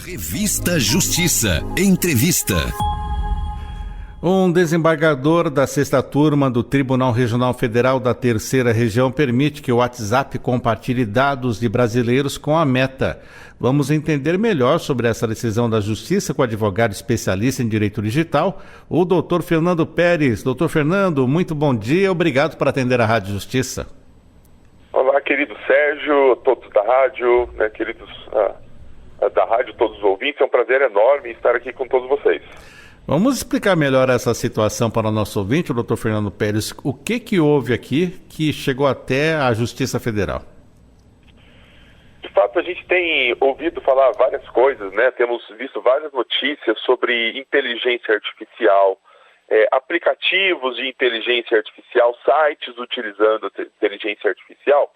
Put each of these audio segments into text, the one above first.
Revista Justiça. Entrevista. Um desembargador da 6ª turma do Tribunal Regional Federal da 3ª Região permite que o WhatsApp compartilhe dados de brasileiros com a Meta. Vamos entender melhor sobre essa decisão da Justiça com o advogado especialista em Direito Digital, o doutor Fernando Pérez. Doutor Fernando, muito bom dia, obrigado por atender a Rádio Justiça. Olá, querido Sérgio, todos da rádio, queridos da rádio, todos os ouvintes, é um prazer enorme estar aqui com todos vocês. Vamos explicar melhor essa situação para o nosso ouvinte, o doutor Fernando Pérez. O que houve aqui que chegou até a Justiça Federal? De fato, a gente tem ouvido falar várias coisas, Temos visto várias notícias sobre inteligência artificial, aplicativos de inteligência artificial, sites utilizando inteligência artificial.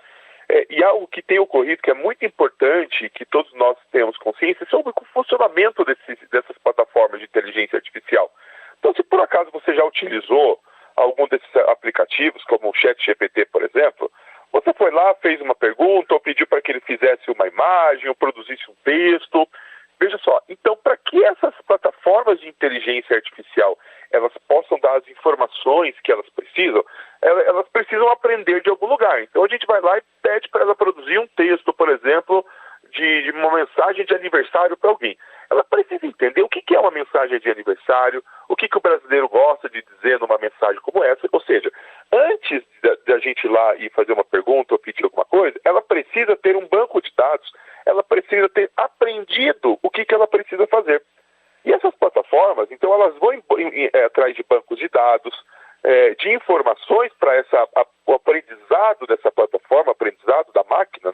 E algo que tem ocorrido, que é muito importante, que todos nós temos consciência, sobre o funcionamento dessas plataformas de inteligência artificial. Então, se por acaso você já utilizou algum desses aplicativos, como o ChatGPT, por exemplo, você foi lá, fez uma pergunta, ou pediu para que ele fizesse uma imagem, ou produzisse um texto. Veja só, então, para que essas plataformas de inteligência artificial elas possam dar as informações que elas precisam, elas precisam aprender de algum lugar. Então a gente vai lá e pede para ela produzir um texto, por exemplo, de uma mensagem de aniversário para alguém. Ela precisa entender o que é uma mensagem de aniversário, o que o brasileiro gosta de dizer numa mensagem como essa. Ou seja, antes da gente ir lá e fazer uma pergunta ou pedir alguma coisa, ela precisa ter um banco de dados, ela precisa ter aprendido o que ela precisa fazer. E essas plataformas, então, elas vão atrás de bancos de dados, de informações para o aprendizado dessa plataforma, aprendizado da máquina,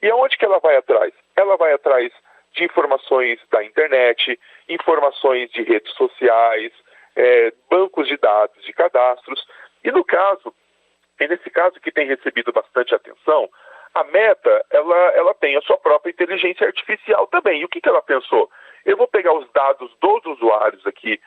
E aonde que ela vai atrás? Ela vai atrás de informações da internet, informações de redes sociais, bancos de dados, de cadastros. E nesse caso que tem recebido bastante atenção, a Meta, ela tem a sua própria inteligência artificial também. E o que ela pensou? Eu vou pegar os dados dos usuários aqui,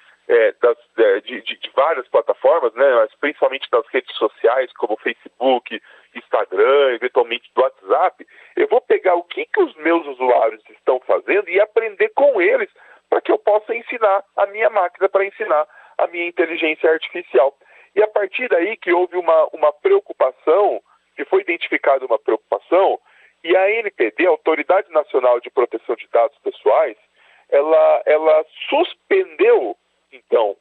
de várias plataformas, mas principalmente das redes sociais, como Facebook, Instagram, eventualmente do WhatsApp. Eu vou pegar o que os meus usuários estão fazendo e aprender com eles para que eu possa ensinar a minha máquina, para ensinar a minha inteligência artificial. E a partir daí que houve uma preocupação, que foi identificada uma preocupação, e a ANPD, a Autoridade Nacional de Proteção de Dados Pessoais, ela suspendeu, então,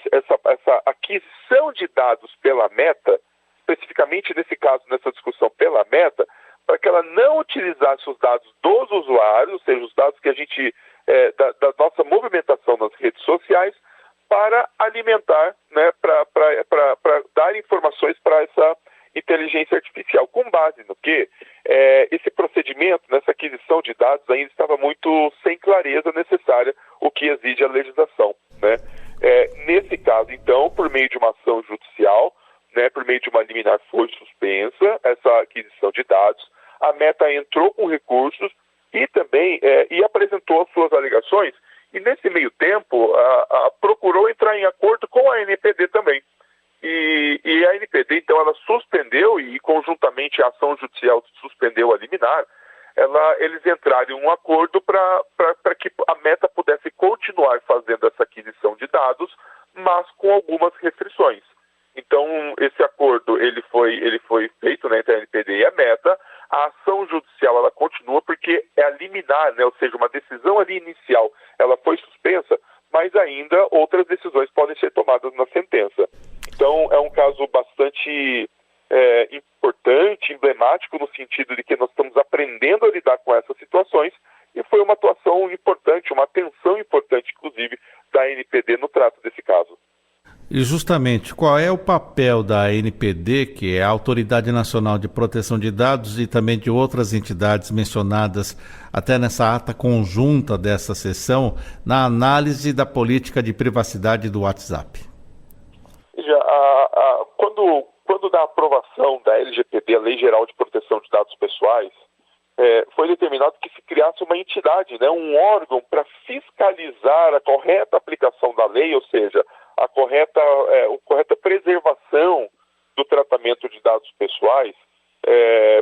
essa aquisição de dados pela Meta, especificamente nesse caso, nessa discussão pela Meta, para que ela não utilizasse os dados dos usuários, ou seja, os dados que a gente, da nossa movimentação nas redes sociais, para alimentar, para dar informações para essa inteligência artificial, com base no que esse procedimento, nessa aquisição de dados, ainda estava muito sem clareza necessária, o que exige a legislação. Nesse caso, então, por meio de uma ação judicial, por meio de uma liminar foi suspensa essa aquisição de dados, a Meta entrou com recursos e também apresentou as suas alegações, e nesse meio tempo procurou entrar em acordo com a ANPD também. E a ANPD, então, ela suspendeu, e conjuntamente a ação judicial suspendeu a liminar, eles entraram em um acordo para que a Meta pudesse continuar fazendo essa aquisição de dados, mas com algumas restrições. Então, esse acordo ele foi feito entre a ANPD e a Meta. A ação judicial ela continua porque é a liminar, ou seja, uma decisão ali inicial, ela foi suspensa, mas ainda outras decisões podem ser tomadas na sentença. Então, é um caso bastante importante, emblemático, no sentido de que nós estamos aprendendo a lidar com essas situações, e foi uma atuação importante, uma atenção importante, inclusive, da ANPD no trato desse caso. E justamente, qual é o papel da ANPD, que é a Autoridade Nacional de Proteção de Dados, e também de outras entidades mencionadas até nessa ata conjunta dessa sessão, na análise da política de privacidade do WhatsApp? Veja, quando da aprovação da LGPD, a Lei Geral de Proteção de Dados Pessoais, foi determinado que se criasse uma entidade, um órgão para fiscalizar a correta aplicação da lei, ou seja, a correta preservação do tratamento de dados pessoais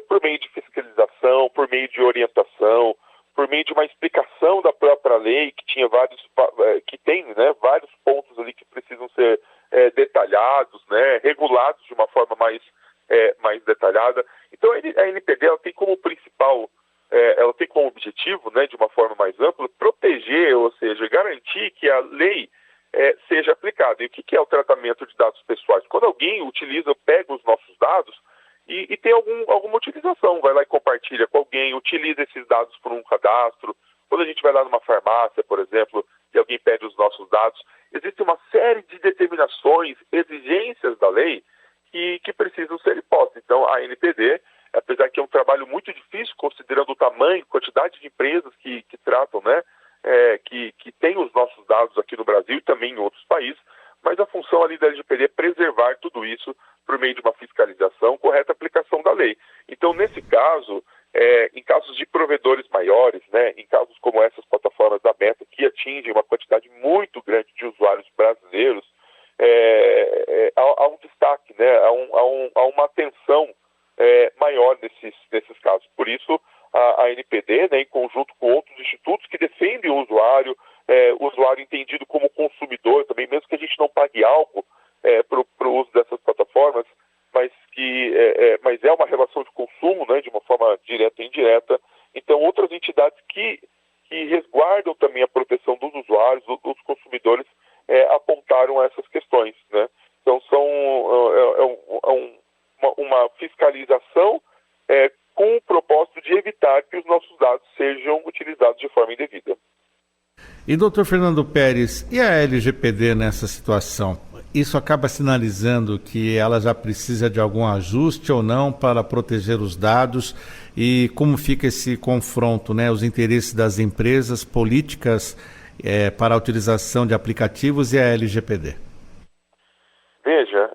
por meio de fiscalização, por meio de orientação, por meio de uma explicação da própria lei, que tem, né, vários pontos ali que precisam ser detalhados, né, regulados de uma forma mais detalhada. Então a NPD ela tem como principal, ela tem como objetivo, né, de uma forma mais ampla, proteger, ou seja, garantir que a lei seja aplicada. E o que é o tratamento de dados pessoais? Quando alguém pega os nossos dados e tem alguma utilização, vai lá e compartilha com alguém, utiliza esses dados por um cadastro. Quando a gente vai lá numa farmácia, por exemplo, e alguém pede os nossos dados, existe uma série de determinações, exigências da lei que precisam ser impostas. Então, a NPD, apesar que é um trabalho muito difícil, considerando o tamanho, quantidade de empresas que tratam, né, que tem os nossos dados aqui no Brasil e também em outros países, mas a função ali da LGPD é preservar tudo isso por meio de uma fiscalização, correta aplicação da lei. Então, nesse caso, em casos de provedores maiores, né, em casos como essas plataformas da Meta, que atingem uma quantidade muito grande de usuários brasileiros, há um destaque, né, há uma atenção maior nesses casos. Por isso, a NPD, né, em conjunto com outros institutos que defendem o usuário entendido como consumidor também, mesmo que a gente não pague algo para o uso dessas plataformas, mas é uma relação de consumo, né, de uma forma direta e indireta. Então, outras entidades que resguardam também a proteção dos usuários, dos consumidores, apontaram essas questões, né? Então, uma fiscalização com o propósito de evitar que os nossos dados sejam utilizados de forma indevida. E, doutor Fernando Pérez, e a LGPD nessa situação? Isso acaba sinalizando que ela já precisa de algum ajuste ou não para proteger os dados? E como fica esse confronto, né? Os interesses das empresas, políticas para a utilização de aplicativos e a LGPD? Veja,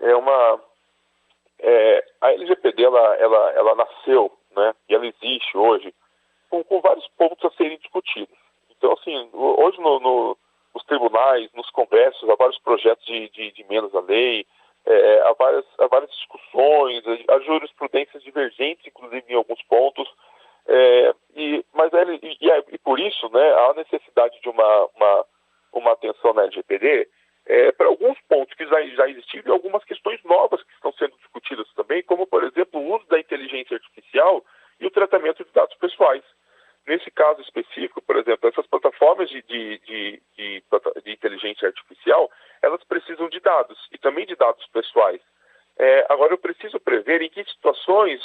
a LGPD ela nasceu, né? E ela existe hoje com vários pontos a serem discutidos. Então, assim, hoje nos tribunais, nos congressos, há vários projetos de emendas à lei, há várias discussões, há jurisprudências divergentes, inclusive em alguns pontos, e por isso, né, há necessidade de uma atenção na LGPD para alguns pontos que já existiam e algumas questões novas que estão sendo discutidas também, como, por exemplo, o uso da inteligência artificial e o tratamento de dados pessoais. Nesse caso específico, por exemplo, essas plataformas de inteligência artificial, elas precisam de dados e também de dados pessoais. Agora, eu preciso prever em que situações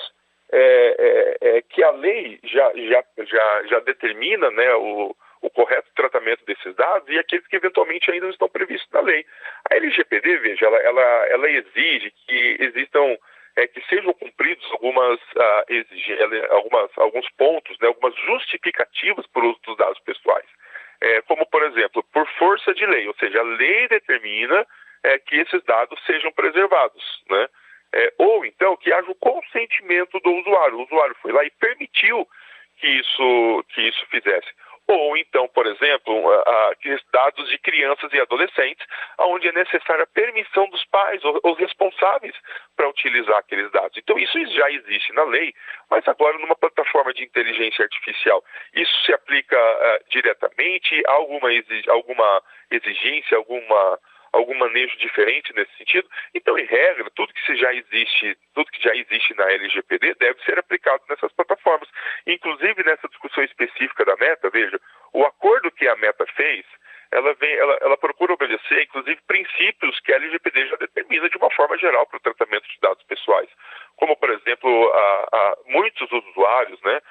que a lei já determina, né, o correto tratamento desses dados e aqueles que eventualmente ainda não estão previstos na lei. A LGPD, veja, ela exige que existam que sejam cumpridos alguns pontos, né, algumas justificativas para o uso dos dados pessoais. Como, por exemplo, por força de lei, ou seja, a lei determina que esses dados sejam preservados, né? Ou então que haja o consentimento do usuário. O usuário foi lá e permitiu que isso fizesse. Ou então, por exemplo, dados de crianças e adolescentes, onde é necessária a permissão dos pais ou responsáveis para utilizar aqueles dados. Então, isso já existe na lei, mas agora numa plataforma de inteligência artificial. Isso se aplica diretamente? Há alguma exigência, algum manejo diferente nesse sentido? Então, em regra, tudo que já existe na LGPD deve ser aplicado nessas plataformas. Inclusive, nessa discussão específica da Meta, veja, o acordo que a Meta fez, ela procura obedecer, inclusive, princípios que a LGPD já determina de uma forma geral para o tratamento de dados pessoais. Como, por exemplo, muitos usuários, né,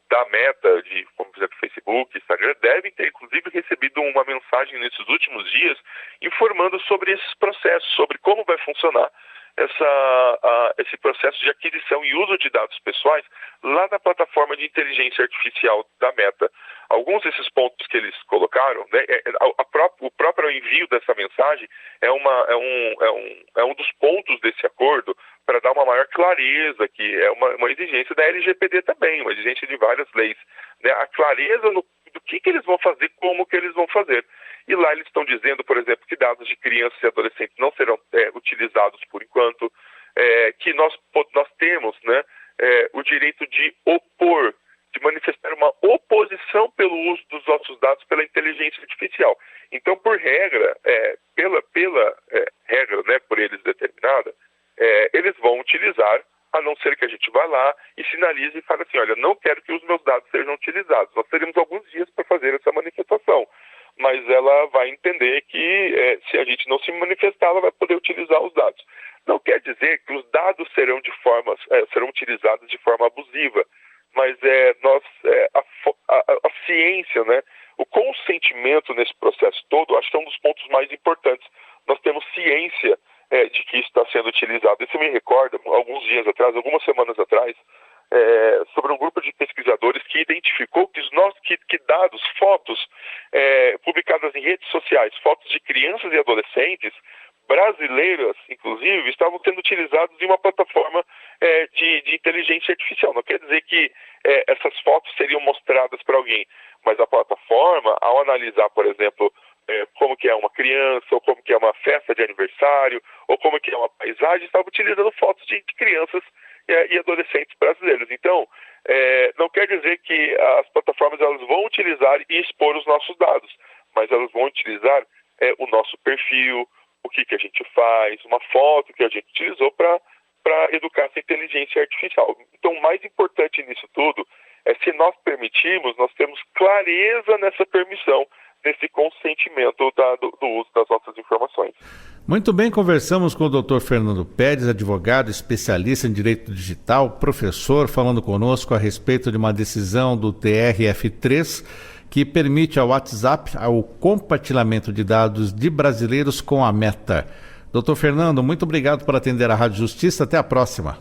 da Meta, como por exemplo Facebook, Instagram, devem ter inclusive recebido uma mensagem nesses últimos dias informando sobre esses processos, sobre como vai funcionar esse processo de aquisição e uso de dados pessoais lá na plataforma de inteligência artificial da Meta. Alguns desses pontos que eles colocaram, né, o próprio envio dessa mensagem é um dos pontos desse acordo para dar uma maior clareza, que é uma exigência da LGPD também, uma exigência de várias leis, né, a clareza do que eles vão fazer, como que eles vão fazer. E lá eles estão dizendo, por exemplo, que dados de crianças e adolescentes não serão utilizados por enquanto, que nós temos, né, o direito de opor, de manifestar uma oposição pelo uso dos nossos dados pela inteligência artificial. Então, por regra, pela regra, né, por eles determinada, eles vão utilizar, a não ser que a gente vá lá e sinalize e fale assim, olha, não quero que os meus dados sejam utilizados. Nós teremos alguns dias para fazer essa manifestação, mas ela vai entender que se a gente não se manifestar, ela vai poder utilizar os dados. Não quer dizer que os dados serão utilizados de forma abusiva, mas a ciência, né, o consentimento nesse processo todo, acho que é um dos pontos mais importantes. Nós temos ciência de que isso está sendo utilizado. Isso me recorda, algumas semanas atrás, sobre um grupo de pesquisadores que identificou que dados, fotos publicadas em redes sociais, fotos de crianças e adolescentes brasileiras, inclusive, estavam sendo utilizados em uma plataforma de inteligência artificial. Não quer dizer que essas fotos seriam mostradas para alguém, mas a plataforma, ao analisar, por exemplo, como que é uma criança, ou como que é uma festa de aniversário, ou como que é uma paisagem, estava utilizando fotos de crianças e adolescentes brasileiros. Então, não quer dizer que as plataformas elas vão utilizar e expor os nossos dados, mas elas vão utilizar o nosso perfil, o que a gente faz, uma foto que a gente utilizou para educar essa inteligência artificial. Então, o mais importante nisso tudo é se nós permitirmos, nós temos clareza nessa permissão, nesse consentimento do uso das nossas informações. Muito bem, conversamos com o Dr. Fernando Pérez, advogado, especialista em direito digital, professor, falando conosco a respeito de uma decisão do TRF3 que permite ao WhatsApp o compartilhamento de dados de brasileiros com a Meta. Dr. Fernando, muito obrigado por atender a Rádio Justiça. Até a próxima.